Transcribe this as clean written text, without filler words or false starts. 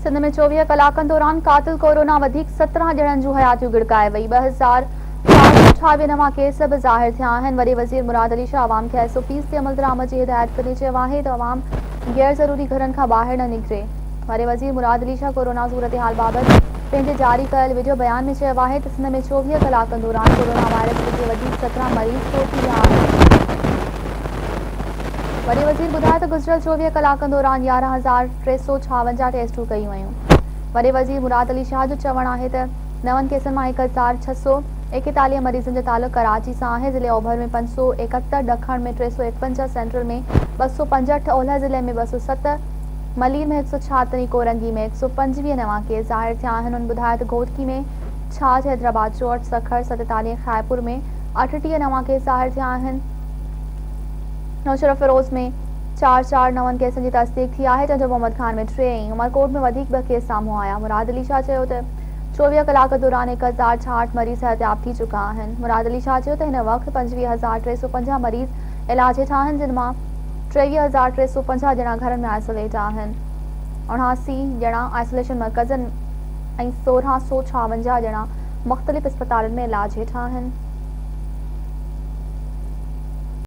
सिंध में 24 कलाकनि दौरान कातिल कोरोना वधीक 17 ॼणनि जूं हयातियूं गिड़काए वई। 2458 नवां केस बि ज़ाहिर थिया आहिनि। वॾे वज़ीर मुराद अली शाह अवाम खे SOPs ते अमल दरामद जी हिदायत कंदे चयो आहे त अवाम गैर ज़रूरी घरनि खां ॿाहिरि न निकिरे। वॾे वज़ीर मुराद अली शाह कोरोना सूरत-हाल बाबति पंहिंजे जारी कयल वीडियो बयान में चयो आहे त सिंध में 24 कलाकनि दौरान कोरोना वायरस जे वधीक 17 मरीज़ फोत थी विया आहिनि। वॾे वज़ीर ॿुधायो त गुज़िरियल 24 कलाकनि दौरान 11,356 टेस्टूं कयूं वयूं। वॾे वज़ीर मुराद अली शाह जो चवणु आहे त नवनि केसनि मां 1,641 मरीज़नि जो तालुक़ु कराची सां आहे। ज़िले ओभर में 571, ॾखण में 351, सेंट्रल में 265, ओलह ज़िले में 207, मलीर में 136, कोरंगी में 125 नवां केस ज़ाहिर थिया आहिनि। उन्हनि ॿुधायो त घोटकी में 66, हैदराबाद 64, सखर 47, ख़ैरपुर में 38 नवां केस ज़ाहिर थिया आहिनि। नौशरा फिरोज़ में 4 नवनि केसनि जी तस्दीक थी आहे, जंहिंजो मोहम्मद खान में 3 ऐं उमरकोट में वधीक 2 केस साम्हूं आया। मुराद अली शाह चयो त 24 कलाक दौरान 1066 मरीज़ हयातियाब थी चुका आहिनि। मुराद अली शाह चयो त हिन वक़्तु 25,350 मरीज़ इलाज हेठां आहिनि, जिन मां 23,350 ॼणा घरनि में आइसोलेट आहिनि, 79 ॼणा आइसोलेशन मर्कज़नि ऐं 1,656 ॼणा मुख़्तलिफ़ अस्पतालनि में इलाज हेठां आहिनि।